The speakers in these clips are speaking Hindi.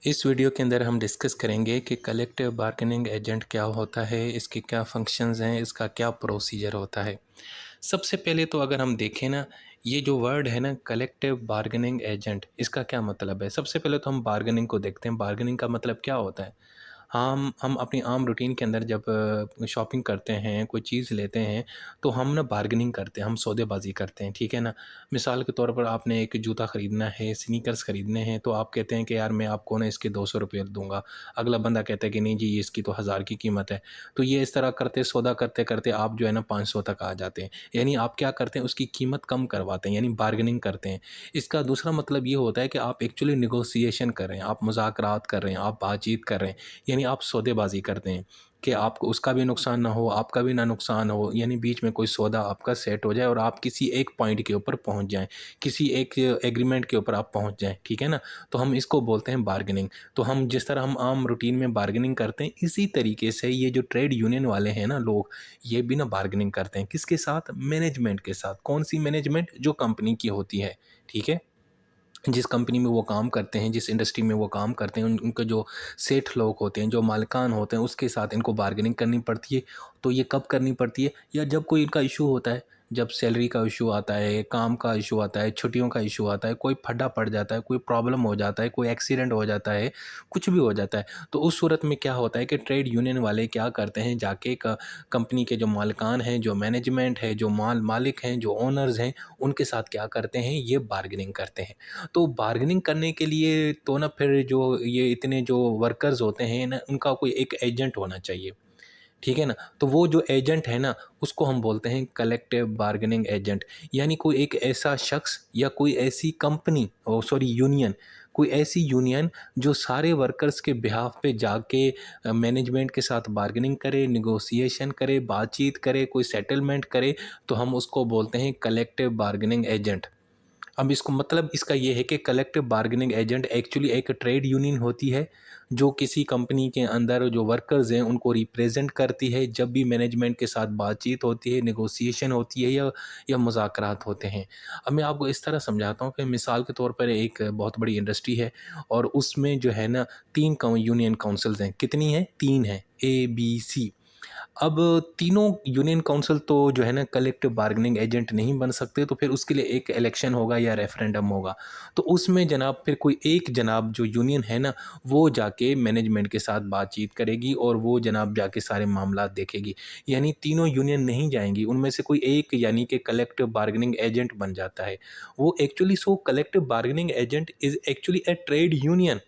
इस वीडियो के अंदर हम डिस्कस करेंगे कि कलेक्टिव बार्गेनिंग एजेंट क्या होता है, इसके क्या फंक्शंस हैं, इसका क्या प्रोसीजर होता है। सबसे पहले तो अगर हम देखें ना, ये जो वर्ड है ना कलेक्टिव बार्गेनिंग एजेंट, इसका क्या मतलब है। सबसे पहले तो हम बार्गेनिंग को देखते हैं। बार्गेनिंग का मतलब क्या होता है। हम अपनी आम रूटीन के अंदर जब शॉपिंग करते हैं, कोई चीज़ लेते हैं, तो हम ना बार्गेनिंग करते हैं, हम सौदेबाजी करते हैं, ठीक है ना। मिसाल के तौर पर आपने एक जूता ख़रीदना है, स्नीकर्स ख़रीदने हैं, तो आप कहते हैं कि यार मैं आपको ना इसके 200 रुपये दूंगा। अगला बंदा कहता है कि नहीं जी, ये इसकी तो 1000 की कीमत है। तो ये इस तरह करते, सौदा करते करते आप जो है ना 500 तक आ जाते हैं। यानी आप क्या करते हैं, उसकी कीमत कम करवाते हैं, यानी बार्गेनिंग करते हैं। इसका दूसरा मतलब ये होता है कि आप एक्चुअली निगोसिएशन कर रहे हैं, आप मुज़ाकरात कर रहे हैं, आप बातचीत कर रहे हैं। यानी आप सौदेबाजी करते हैं कि आपको उसका भी नुकसान ना हो, आपका भी ना नुकसान हो, यानी बीच में कोई सौदा आपका सेट हो जाए और आप किसी एक पॉइंट के ऊपर पहुंच जाएं, किसी एक एग्रीमेंट के ऊपर आप पहुंच जाएं, ठीक है ना। तो हम इसको बोलते हैं बार्गेनिंग। तो हम जिस तरह हम आम रूटीन में बार्गेनिंग करते हैं, इसी तरीके से ये जो ट्रेड यूनियन वाले हैं ना लोग, ये भी ना बार्गेनिंग करते हैं। किसके साथ? मैनेजमेंट के साथ। कौन सी मैनेजमेंट? जो कंपनी की होती है, ठीक है। जिस कंपनी में वो काम करते हैं, जिस इंडस्ट्री में वो काम करते हैं, उनके जो सेठ लोग होते हैं, जो मालिकान होते हैं, उसके साथ इनको बार्गेनिंग करनी पड़ती है। तो ये कब करनी पड़ती है? या जब कोई इनका इशू होता है, जब सैलरी का इशू आता है, काम का इशू आता है, छुट्टियों का इशू आता है, कोई फड्डा पड़ जाता है, कोई प्रॉब्लम हो जाता है, कोई एक्सीडेंट हो जाता है, कुछ भी हो जाता है। तो उस सूरत में क्या होता है कि ट्रेड यूनियन वाले क्या करते हैं, जाके कंपनी के जो मालिकान हैं, जो मैनेजमेंट है, जो मालिक हैं, जो ओनर्स हैं, उनके साथ क्या करते हैं, ये बार्गेनिंग करते हैं। तो बार्गेनिंग करने के लिए तो ना फिर जो ये इतने जो वर्कर्स होते हैं ना, उनका कोई एक एजेंट होना चाहिए, ठीक है ना। तो वो जो एजेंट है ना, उसको हम बोलते हैं कलेक्टिव बार्गेनिंग एजेंट। यानी कोई एक ऐसा शख्स या कोई ऐसी कंपनी, ओ सॉरी यूनियन, कोई ऐसी यूनियन जो सारे वर्कर्स के बिहाफ पे जाके मैनेजमेंट के साथ बार्गेनिंग करे, निगोसिएशन करे, बातचीत करे, कोई सेटलमेंट करे, तो हम उसको बोलते हैं कलेक्टिव बार्गेनिंग एजेंट। अब इसको मतलब इसका ये है कि कलेक्टिव बार्गेनिंग एजेंट एक्चुअली एक ट्रेड यूनियन होती है, जो किसी कंपनी के अंदर जो वर्कर्स हैं उनको रिप्रेजेंट करती है। जब भी मैनेजमेंट के साथ बातचीत होती है, नेगोशिएशन होती है, या मुज़ाकरात होते हैं। अब मैं आपको इस तरह समझाता हूँ कि मिसाल के तौर पर एक बहुत बड़ी इंडस्ट्री है और उसमें जो है ना 3 यूनियन काउंसिल्स हैं। कितनी हैं? 3 हैं, A B C। अब तीनों यूनियन काउंसिल तो जो है ना कलेक्टिव बार्गेनिंग एजेंट नहीं बन सकते, तो फिर उसके लिए एक इलेक्शन होगा या रेफरेंडम होगा। तो उसमें जनाब फिर कोई एक जनाब जो यूनियन है ना, वो जाके मैनेजमेंट के साथ बातचीत करेगी और वो जनाब जाके सारे मामला देखेगी। यानी तीनों यूनियन नहीं जाएंगी, उनमें से कोई एक यानी कि कलेक्टिव बार्गेनिंग एजेंट बन जाता है। वो actually so collective bargaining agent is actually A trade union.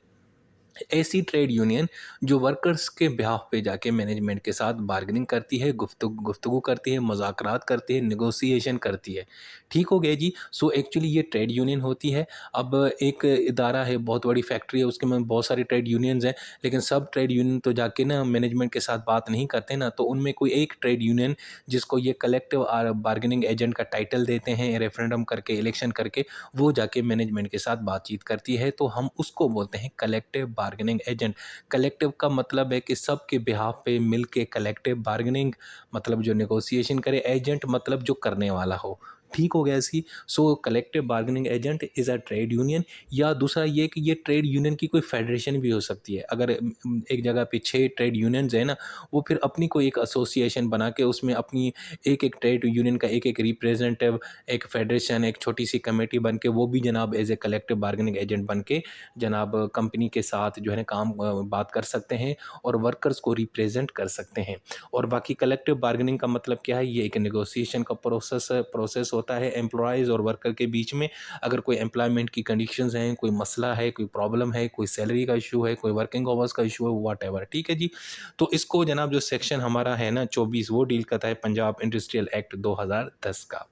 ऐसी ट्रेड यूनियन जो वर्कर्स के बिहाफ पे जाके मैनेजमेंट के साथ बार्गेनिंग करती है, गुफ्तगू करती है, मुज़ाकरात करती है, नेगोशिएशन करती है। ठीक हो गया जी। सो एक्चुअली ये ट्रेड यूनियन होती है। अब एक इदारा है, बहुत बड़ी फैक्ट्री है, उसके में बहुत सारी ट्रेड यूनियंस हैं, लेकिन सब ट्रेड यूनियन तो जाके ना मैनेजमेंट के साथ बात नहीं करते ना। तो उनमें कोई एक ट्रेड यूनियन जिसको ये कलेक्टिव बार्गेनिंग एजेंट का टाइटल देते हैं, रेफरेंडम करके, इलेक्शन करके, वो जाके मैनेजमेंट के साथ बातचीत करती है। तो हम उसको बोलते हैं कलेक्टिव बार्गेनिंग एजेंट। कलेक्टिव का मतलब है कि सबके बिहाफ पे मिल के कलेक्टिव बार्गेनिंग, मतलब जो नेगोशिएशन करे, एजेंट मतलब जो करने वाला हो। ठीक हो गया इसकी। So collective bargaining agent is a trade union. या दूसरा ये कि ये ट्रेड यूनियन की कोई फेडरेशन भी हो सकती है। अगर एक जगह पे 6 ट्रेड यूनियंस है ना, वो फिर अपनी कोई एक एसोसिएशन बना के उसमें अपनी एक एक ट्रेड यूनियन का एक एक रिप्रेजेंटेटिव, एक फेडरेशन, एक छोटी सी कमेटी बन के, वो भी जनाब as a collective bargaining agent बन के जनाब कंपनी के साथ जो है ना बात कर सकते हैं और वर्कर्स को रिप्रेजेंट कर सकते हैं। और बाकी कलेक्टिव बार्गेनिंग का मतलब क्या है? ये एक नेगोशिएशन का प्रोसेस होता है एम्प्लॉयज़ और वर्कर के बीच में। अगर कोई एम्प्लॉयमेंट की कंडीशंस हैं, कोई मसला है, कोई प्रॉब्लम है, कोई सैलरी का इशू है, कोई वर्किंग आवर्स का इशू है, वॉट एवर, ठीक है जी। तो इसको जनाब जो सेक्शन हमारा है ना 24, वो डील करता है पंजाब इंडस्ट्रियल एक्ट 2010 का।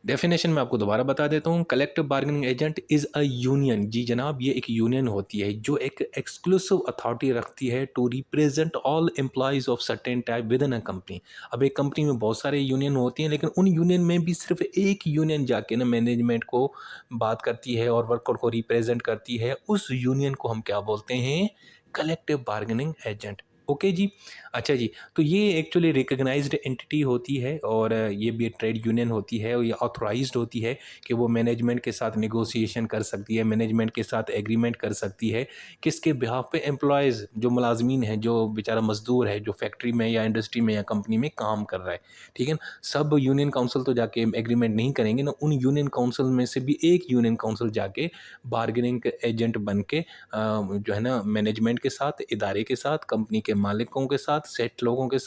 डेफिनेशन मैं आपको दोबारा बता देता हूँ। Collective bargaining agent is a union. जी जनाब, ये एक यूनियन होती है जो एक एक्सक्लूसिव अथॉरिटी रखती है to represent all employees of certain type within a company. अब एक कंपनी में बहुत सारे यूनियन होती हैं, लेकिन उन यूनियन में भी सिर्फ एक यूनियन जाके ना मैनेजमेंट को बात करती है और वर्कर को रिप्रेजेंट करती है। उस यूनियन को हम क्या बोलते हैं? Collective bargaining agent. ओके जी। अच्छा जी, तो ये एक्चुअली रिकॉग्नाइज्ड एंटिटी होती है और ये भी ट्रेड यूनियन होती है और ये ऑथराइज्ड होती है कि वो मैनेजमेंट के साथ नेगोशिएशन कर सकती है, मैनेजमेंट के साथ एग्रीमेंट कर सकती है, किसके बिहाफ पे एम्प्लॉयज़ जो मुलाज़मीन हैं, जो बेचारा मज़दूर है, जो फैक्ट्री में या इंडस्ट्री में या कंपनी में काम कर रहा है, ठीक है ना? सब यूनियन काउंसिल तो जाके एग्रीमेंट नहीं करेंगे ना, उन यूनियन काउंसिल में से भी एक यूनियन काउंसिल जाके बार्गेनिंग एजेंट बन के जो है ना मैनेजमेंट के साथ, इदारे के साथ, कंपनी के मालिकों के साथ, सेठ लोगों के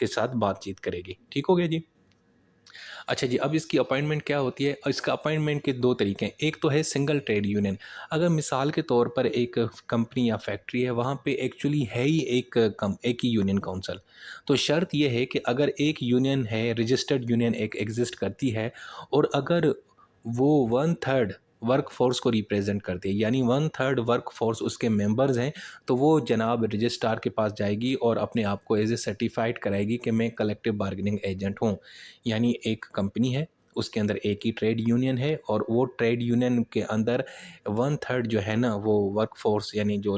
साथ बातचीत करेगी। ठीक हो गया जी? अच्छा जी, अब इसकी अपॉइंटमेंट क्या होती है? इसका अपॉइंटमेंट के 2 तरीके हैं। एक तो है सिंगल ट्रेड यूनियन। अगर मिसाल के तौर पर एक कंपनी या फैक्ट्री है, वहाँ पे एक्चुअली है ही एक ही यूनियन काउंसिल। तो शर्त ये है कि अगर एक यूनियन है, रजिस्टर्ड यूनियन एक एग्ज़िस्ट करती है और अगर वो 1/3 वर्क फ़ोर्स को रिप्रेज़ेंट करती है, यानी 1/3 वर्क फ़ोर्स उसके मेंबर्स हैं, तो वो जनाब रजिस्ट्रार के पास जाएगी और अपने आप को एज़ ए सर्टिफ़ाइड कराएगी कि मैं कलेक्टिव बार्गेनिंग एजेंट हूँ। यानी एक कंपनी है, उसके अंदर एक ही ट्रेड यूनियन है और वो ट्रेड यूनियन के अंदर 1/3 जो है ना वो वर्क फोर्स यानी जो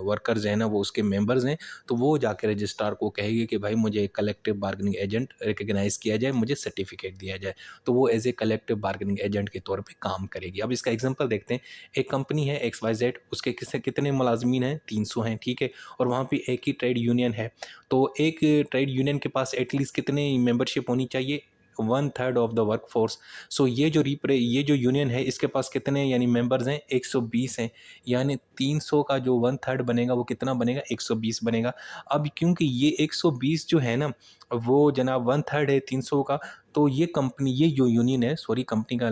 वर्कर्स हैं ना वो उसके मेंबर्स हैं, तो वो जाके रजिस्ट्रार को कहेगी कि भाई मुझे कलेक्टिव बार्गेनिंग एजेंट रिकग्नाइज़ किया जाए, मुझे सर्टिफिकेट दिया जाए। तो वो as a collective bargaining agent के तौर पे काम करेगी। अब इसका एग्जांपल देखते हैं। एक कंपनी है XYZ, उसके कितने मुलाज़मीन हैं? 300 हैं, ठीक है? और वहाँ पे एक ही ट्रेड यूनियन है। तो एक ट्रेड यूनियन के पास एटलीस्ट कितने मेंबरशिप होनी चाहिए? 1/3 ऑफ द वर्क फोर्स। सो ये जो यूनियन है इसके पास कितने यानी मेंबर्स हैं? 120 हैं। यानी 300 का जो 1/3 बनेगा वो कितना बनेगा? 120 बनेगा। अब क्योंकि ये 120 जो है ना वो जनाब 1/3 है 300 का, तो ये जो यूनियन है, सॉरी कंपनी का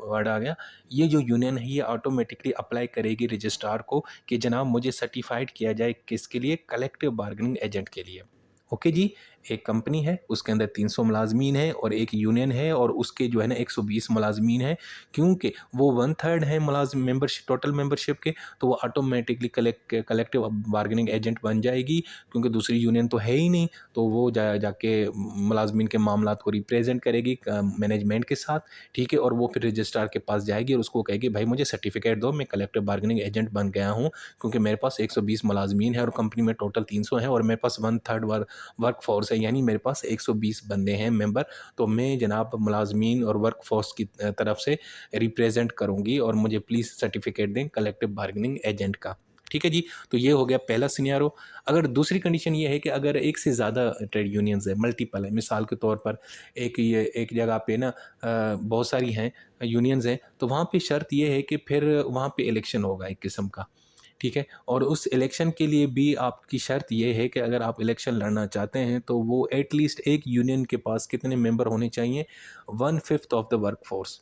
वर्ड आ गया, ये जो यूनियन है ये ऑटोमेटिकली अप्लाई करेगी रजिस्ट्रार को कि जनाब मुझे सर्टिफाइड किया जाए किसके लिए? कलेक्टिव बार्गेनिंग एजेंट के लिए। ओके जी, एक कंपनी है उसके अंदर 300 मुलाजमीन हैं और एक यूनियन है और उसके जो है ना 120 मुलाजमीन हैं, क्योंकि वो 1/3 है मुलाजिम मेंबरशिप टोटल मेंबरशिप के, तो वो ऑटोमेटिकली कलेक्टिव बार्गेनिंग एजेंट बन जाएगी, क्योंकि दूसरी यूनियन तो है ही नहीं। तो वो जाके मुलाजमीन के मामलात को रिप्रेजेंट करेगी मैनेजमेंट के साथ, ठीक है, और वो फिर रजिस्ट्रार के पास जाएगी और उसको कहेगी भाई मुझे सर्टिफिकेट दो, मैं कलेक्टिव बार्गेनिंग एजेंट बन गया हूँ, क्योंकि मेरे पास 120 मुलाजमीन है और कंपनी में टोटल 300 है और मेरे पास 1/3 वर्क फोर्स है, यानी मेरे पास 120 बंदे हैं मेंबर। तो मैं जनाब मुलाजमीन और वर्क फोर्स की तरफ से रिप्रेजेंट करूँगी और मुझे प्लीज़ सर्टिफिकेट दें कलेक्टिव बार्गेनिंग एजेंट का। ठीक है जी, तो ये हो गया पहला सिनेरियो। अगर दूसरी कंडीशन ये है कि अगर एक से ज़्यादा ट्रेड यूनियंस है, मल्टीपल है, मिसाल के तौर पर एक जगह पे ना बहुत सारी हैं यूनियंस हैं, तो वहाँ पे शर्त ये है कि फिर वहाँ पे इलेक्शन होगा एक किस्म का, ठीक है? और उस इलेक्शन के लिए भी आपकी शर्त ये है कि अगर आप इलेक्शन लड़ना चाहते हैं तो वो एटलीस्ट एक यूनियन के पास कितने मेंबर होने चाहिए? 1/5 ऑफ द वर्क फोर्स।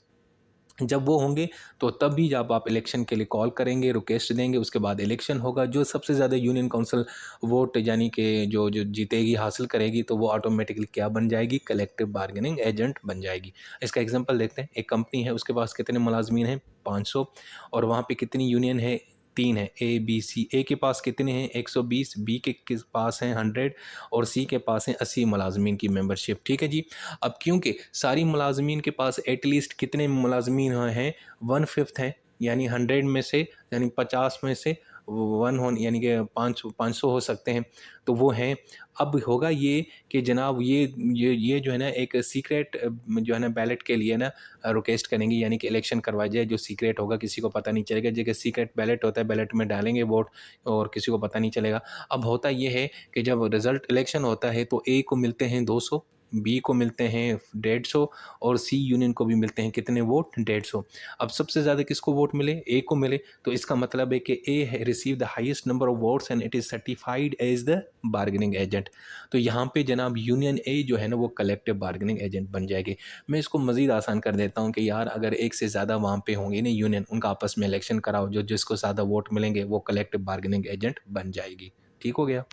जब वो होंगे तो तभी जब आप इलेक्शन के लिए कॉल करेंगे, रिक्वेस्ट देंगे, उसके बाद इलेक्शन होगा। जो सबसे ज़्यादा यूनियन काउंसिल वोट यानी कि जो जो जीतेगी, हासिल करेगी, तो वो ऑटोमेटिकली क्या बन जाएगी? कलेक्टिव बार्गेनिंग एजेंट बन जाएगी। इसका एग्जांपल देखते हैं। एक कंपनी है उसके पास कितने मुलाज़मीन हैं? 500 और वहाँ पे कितनी यूनियन है? 3 है, ए, बी, सी। ए के पास कितने हैं? 120, बी के पास हैं 100 और सी के पास हैं 80 मुलाज़मीन की मेंबरशिप। ठीक है जी। अब क्योंकि सारी मुलाजमीन के पास एटलीस्ट कितने मुलाजमीन हैं? 1/5 हैं, यानी 100 में से यानी 50 में से वन हो यानी कि 500 हो सकते हैं, तो वो हैं। अब होगा ये कि जनाब ये जो है ना एक सीक्रेट जो है ना बैलेट के लिए ना रिक्वेस्ट करेंगे, यानी कि इलेक्शन करवाया जाए जो सीक्रेट होगा, किसी को पता नहीं चलेगा। जैसे सीक्रेट बैलेट होता है, बैलेट में डालेंगे वोट और किसी को पता नहीं चलेगा। अब होता ये है कि जब रिज़ल्ट इलेक्शन होता है तो ए को मिलते हैं 200, बी को मिलते हैं 150 और सी यूनियन को भी मिलते हैं कितने वोट? 150। अब सबसे ज़्यादा किसको वोट मिले? ए को मिले, तो इसका मतलब है कि a receive the highest number of votes and it is certified as the bargaining agent. तो यहाँ पे जनाब यूनियन ए जो है ना वो कलेक्टिव बार्गेनिंग एजेंट बन जाएगी। मैं इसको मज़ीद आसान कर देता हूँ कि यार अगर एक से ज़्यादा वहाँ पे होंगी ना यूनियन, उनका आपस में इलेक्शन कराओ, जो जिसको ज़्यादा वोट मिलेंगे वो कलेक्टिव बार्गेनिंग एजेंट बन जाएगी। ठीक हो गया?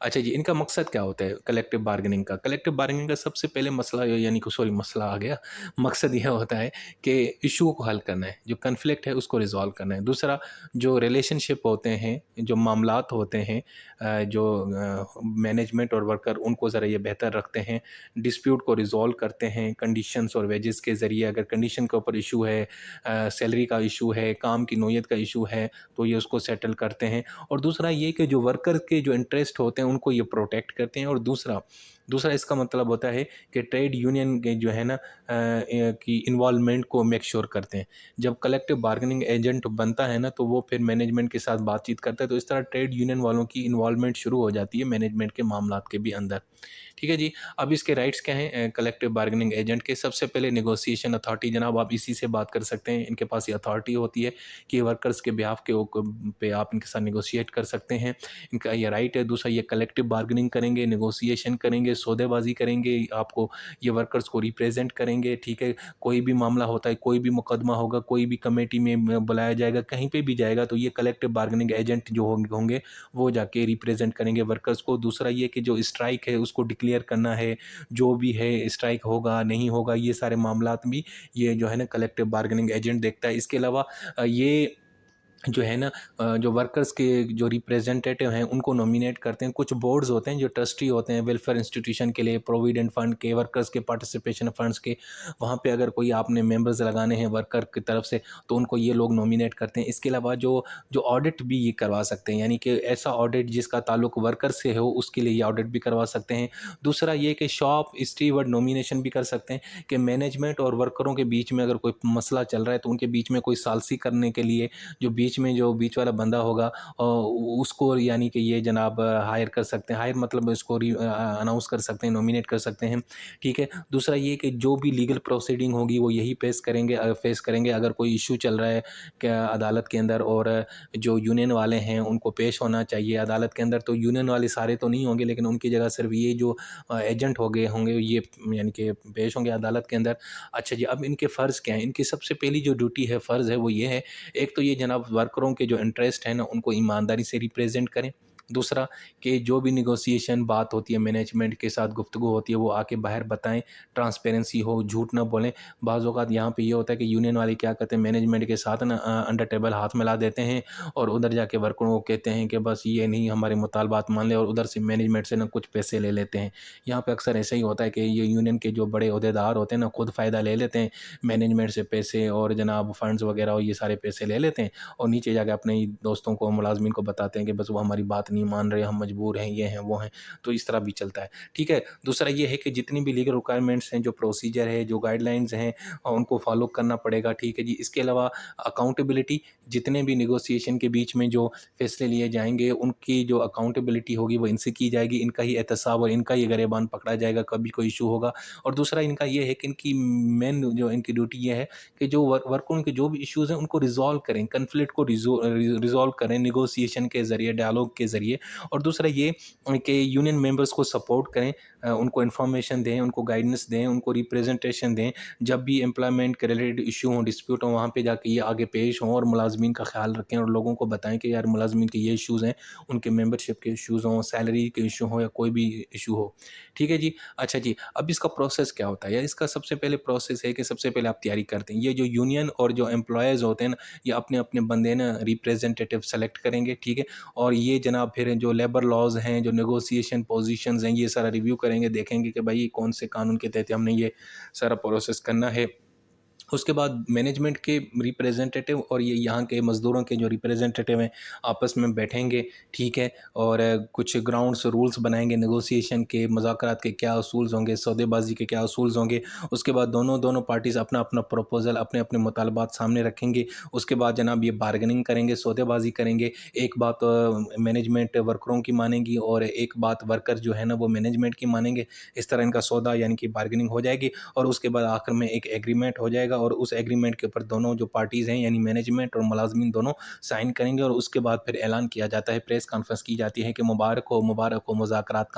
अच्छा जी, इनका मकसद क्या होता है कलेक्टिव बार्गेनिंग का? कलेक्टिव बार्गेनिंग का सबसे पहले मसला यानी कि सॉरी मसला आ गया, मकसद ये होता है कि इश्यू को हल करना है, जो कॉन्फ्लिक्ट है उसको रिज़ॉल्व करना है। दूसरा, जो रिलेशनशिप होते हैं, जो मामलात होते हैं, जो मैनेजमेंट और वर्कर उनको ज़रा ये बेहतर रखते हैं, डिस्प्यूट को रिज़ॉल्व करते हैं कंडीशंस और वेजेस के ज़रिए। अगर कंडीशन के ऊपर इश्यू है, सैलरी का इश्यू है, काम की नौयत का इश्यू है, तो ये उसको सेटल करते हैं। और दूसरा ये कि जो वर्कर के जो इंटरेस्ट होते हैं उनको ये प्रोटेक्ट करते हैं। और दूसरा दूसरा इसका मतलब होता है कि ट्रेड यूनियन के जो है ना की इन्वॉल्वमेंट को मेक श्योर करते हैं। जब कलेक्टिव बार्गेनिंग एजेंट बनता है ना, तो वो फिर मैनेजमेंट के साथ बातचीत करता है, तो इस तरह ट्रेड यूनियन वालों की इन्वॉल्वमेंट शुरू हो जाती है मैनेजमेंट के मामलात के भी अंदर। ठीक है जी। अब इसके राइट्स क्या हैं कलेक्टिव बार्गेनिंग एजेंट के? सबसे पहले नेगोशिएशन अथॉरिटी, जनाब आप इसी से बात कर सकते हैं। इनके पास ये अथॉरिटी होती है कि वर्कर्स के बिहाफ के पे आप इनके साथ नेगोशिएट कर सकते हैं, इनका ये राइट है। दूसरा, ये कलेक्टिव बार्गेनिंग करेंगे, नेगोशिएशन करेंगे, सौदेबाजी करेंगे, आपको ये वर्कर्स को रिप्रेजेंट करेंगे। ठीक है, कोई भी मामला होता है, कोई भी मुकदमा होगा, कोई भी कमेटी में बुलाया जाएगा, कहीं पे भी जाएगा, तो ये कलेक्टिव बार्गेनिंग एजेंट जो होंगे वो जाके रिप्रेजेंट करेंगे वर्कर्स को। दूसरा ये कि जो स्ट्राइक है उसको डिक्लेयर करना है, जो भी है स्ट्राइक होगा नहीं होगा, ये सारे मामलात भी ये जो है ना कलेक्टिव बार्गेनिंग एजेंट देखता है। इसके अलावा ये जो है ना जो वर्कर्स के जो रिप्रेजेंटेटिव हैं उनको नॉमिनेट करते हैं। कुछ बोर्ड्स होते हैं जो ट्रस्टी होते हैं वेलफेयर इंस्टीट्यूशन के लिए, प्रोविडेंट फंड के, वर्कर्स के पार्टिसिपेशन फंड्स के। वहाँ पे अगर कोई आपने मेंबर्स लगाने हैं वर्कर की तरफ से, तो उनको ये लोग नॉमिनेट करते हैं। इसके अलावा जो जो ऑडिट भी ये करवा सकते हैं, यानी कि ऐसा ऑडिट जिसका ताल्लुक वर्कर से हो उसके लिए ये ऑडिट भी करवा सकते हैं। दूसरा ये कि शॉप स्टीवर्ड नॉमिनेशन भी कर सकते हैं कि मैनेजमेंट और वर्करों के बीच में अगर कोई मसला चल रहा है तो उनके बीच में कोई सालसी करने के लिए जो बीच वाला बंदा होगा उसको यानी कि ये जनाब हायर कर सकते हैं। हायर मतलब इसको अनाउंस कर सकते हैं, नॉमिनेट कर सकते हैं। ठीक है। दूसरा ये कि जो भी लीगल प्रोसीडिंग होगी वो यही फेस करेंगे। अगर कोई इशू चल रहा है क्या अदालत के अंदर, और जो यूनियन वाले हैं उनको पेश होना चाहिए अदालत के अंदर, तो यूनियन वाले सारे तो नहीं होंगे, लेकिन उनकी जगह सिर्फ ये जो एजेंट हो गए होंगे ये यानी कि पेश होंगे अदालत के अंदर। अच्छा जी, अब इनके फ़र्ज़ क्या हैं? इनकी सबसे पहली जो ड्यूटी है, फ़र्ज़ है, वो ये है, एक तो ये जनाब वर्करों के जो इंटरेस्ट है ना उनको ईमानदारी से रिप्रेजेंट करें। दूसरा कि जो भी निगोशिएशन बात होती है मैनेजमेंट के साथ गुफ्तगू होती है वो आके बाहर बताएं, ट्रांसपेरेंसी हो, झूठ ना बोलें। बाज़ औक़ात यहाँ पे ये होता है कि यूनियन वाले क्या कहते हैं मैनेजमेंट के साथ ना अंडर टेबल हाथ मिला देते हैं और उधर जाके वर्करों को कहते हैं कि बस ये नहीं हमारे मुतालबात मान ले, और उधर से मैनेजमेंट से ना कुछ पैसे ले लेते हैं। यहाँ पे अक्सर ऐसा ही होता है कि ये यूनियन के जो बड़े ओहदेदार होते हैं ना खुद फ़ायदा ले लेते हैं मैनेजमेंट से पैसे, और जनाब फंड्स वगैरह और ये सारे पैसे ले लेते हैं और नीचे जाके अपने ही दोस्तों को, मुलाज़मीन को बताते हैं कि बस वो हमारी बात नहीं मान रहे, हम मजबूर हैं, ये हैं, वो हैं। तो इस तरह भी चलता है। ठीक है। दूसरा ये है कि जितनी भी लीगल रिक्वायरमेंट्स हैं, जो प्रोसीजर है, जो गाइडलाइंस हैं उनको फॉलो करना पड़ेगा। ठीक है जी। इसके अलावा अकाउंटेबिलिटी, जितने भी नेगोशिएशन के बीच में जो फैसले लिए जाएँगे उनकी जो अकाउंटेबिलिटी होगी वो इनसे की जाएगी। इनका ही एहतसाब और इनका ही गिरेबान पकड़ा जाएगा कभी कोई इश्यू होगा। और दूसरा इनका ये है कि इनकी मेन जो इनकी ड्यूटी ये है कि जो वर्करों के जो भी इश्यूज़ हैं उनको रिज़ॉल्व करें, कॉन्फ्लिक्ट को रिज़ॉल्व करें नेगोशिएशन के ज़रिए, डायलॉग के ज़रिए। और दूसरा ये कि यूनियन मेंबर्स को सपोर्ट करें, उनको इन्फॉर्मेशन दें, उनको गाइडेंस दें, उनको रिप्रेजेंटेशन दें। जब भी एम्प्लॉयमेंट के रिलेटेड इश्यू हों, डिस्प्यूट हों, वहाँ पे जाके ये आगे पेश हों और मुलाज़मीन का ख़्याल रखें और लोगों को बताएँ कि यार मुलाज़मीन के ये इश्यूज़ हैं, उनके मेंबरशिप के इश्यूज़ हों, सैलरी के इश्यू हों या कोई भी इश्यू हो। ठीक है जी। अच्छा जी, अब इसका प्रोसेस क्या होता है? या इसका सबसे पहले प्रोसेस है कि सबसे पहले आप तैयारी करते हैं। ये जो यूनियन और जो एम्प्लॉयज़ होते हैं ना, ये अपने-अपने बंदे ना रिप्रेजेंटेटिव सेलेक्ट करेंगे। ठीक है। और ये जनाब फिर जो लेबर लॉज़ हैं, जो नेगोशिएशन पोज़ीशंस हैं, ये सारा रिव्यू करेंगे, देखेंगे कि भाई कौन से कानून के तहत हमने ये सारा प्रोसेस करना है। उसके बाद मैनेजमेंट के रिप्रेजेंटेटिव और ये यहाँ के मज़दूरों के जो रिप्रेजेंटेटिव हैं आपस में बैठेंगे। ठीक है। और कुछ ग्राउंड्स रूल्स बनाएंगे नेगोशिएशन के, मुज़ाकरात के क्या असूल्स होंगे, सौदेबाजी के क्या असूल्स होंगे। उसके बाद दोनों दोनों पार्टीज़ अपना अपना प्रपोज़ल, अपने अपने मुतालबात सामने रखेंगे। उसके बाद जनाब ये बार्गेनिंग करेंगे, सौदेबाजी करेंगे। एक बात मैनेजमेंट वर्करों की मानेगी और एक बात वर्कर जो है ना वो मैनेजमेंट की मानेंगे। इस तरह इनका सौदा यानी कि बार्गेनिंग हो जाएगी और उसके बाद आखिर में एक एग्रीमेंट हो जाएगा और उस एग्रीमेंट के ऊपर दोनों जो पार्टीज़ हैं यानी मैनेजमेंट और मुलाज़मीन दोनों साइन करेंगे और उसके बाद फिर ऐलान किया जाता है, प्रेस कॉन्फ्रेंस की जाती है कि मुबारक हो, मुज़ाकरात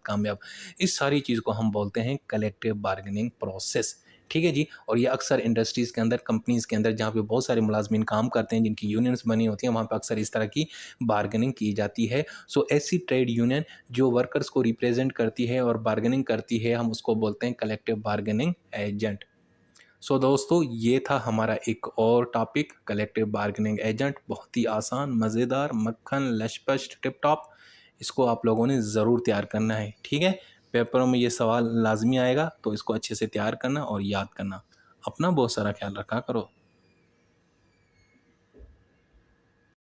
कामयाब। इस सारी चीज़ को हम बोलते हैं कलेक्टिव बार्गेनिंग प्रोसेस। ठीक है जी। और ये अक्सर इंडस्ट्रीज़ के अंदर, कंपनीज़ के अंदर जहाँ पे बहुत सारे मुलाज़मीन काम करते हैं, जिनकी यूनियंस बनी होती हैं, वहाँ पे अक्सर इस तरह की बार्गेनिंग की जाती है। सो ऐसी ट्रेड यूनियन जो वर्कर्स को रिप्रेजेंट करती है और बार्गेनिंग करती है, हम उसको बोलते हैं कलेक्टिव बार्गेनिंग एजेंट। सो दोस्तों, ये था हमारा एक और टॉपिक, कलेक्टिव बार्गेनिंग एजेंट। बहुत ही आसान, मज़ेदार, मक्खन लशपश टिप टॉप। इसको आप लोगों ने ज़रूर तैयार करना है, ठीक है। पेपरों में ये सवाल लाजमी आएगा, तो इसको अच्छे से तैयार करना और याद करना। अपना बहुत सारा ख्याल रखा करो।